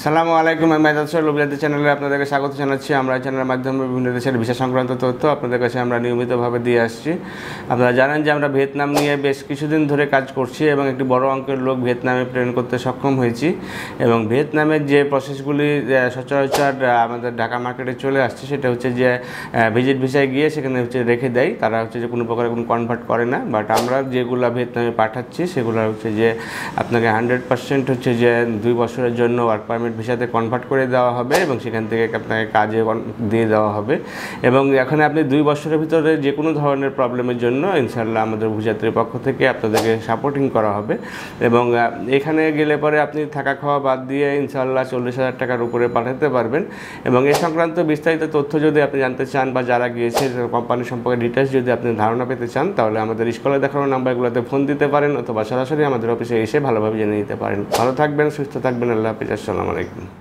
আসসালামু আলাইকুম। আমি মেজাজ লুবিলাতি চ্যানেলে আপনাদেরকে স্বাগত জানাচ্ছি। আমরা এই চ্যানেলের মাধ্যমে বিভিন্ন দেশের ভিসা সংক্রান্ত তথ্য আপনাদের কাছে আমরা নিয়মিতভাবে দিয়ে আসছি। আপনারা জানেন যে আমরা ভিয়েতনাম নিয়ে বেশ কিছুদিন ধরে কাজ করছি এবং একটি বড় অঙ্কের লোক ভিয়েতনামে প্রেরণ করতে সক্ষম হয়েছি এবং ভিয়েতনামের যে প্রসেসগুলি সচরাচর আমাদের ঢাকা মার্কেটে চলে আসছে সেটা হচ্ছে যে ভিজিট ভিসায় গিয়ে সেখানে হচ্ছে রেখে দেয়, তারা হচ্ছে যে কোনো প্রকারে কোনো কনভার্ট করে না। বাট আমরা যেগুলো ভিয়েতনামে পাঠাচ্ছি সেগুলো হচ্ছে যে আপনাকে 100% হচ্ছে যে 2 বছরের জন্য ওয়ার্ক পারমিট ভিসাতে কনভার্ট করে দেওয়া হবে এবং সেখান থেকে আপনাকে কাজে দিয়ে দেওয়া হবে। এবং এখানে আপনি 2 বছরের ভিতরে যে কোনো ধরনের প্রবলেমের জন্য ইনশাআল্লাহ আমাদের অভিযাত্রীর পক্ষ থেকে আপনাদেরকে সাপোর্টিং করা হবে এবং এখানে গেলে পরে আপনি থাকা খাওয়া বাদ দিয়ে ইনশাআল্লাহ 40,000 টাকার উপরে পাঠাতে পারবেন। এবং এ সংক্রান্ত বিস্তারিত তথ্য যদি আপনি জানতে চান বা যারা গিয়েছে কোম্পানি সম্পর্কে ডিটেলস যদি আপনি ধারণা পেতে চান তাহলে আমাদের স্কুলে দেখানো নাম্বারগুলোতে ফোন দিতে পারেন অথবা সরাসরি আমাদের অফিসে এসে ভালোভাবে জেনে নিতে পারেন। ভালো থাকবেন, সুস্থ থাকবেন। আল্লাহ হাফেজ। আসসালামু আলাইকুম।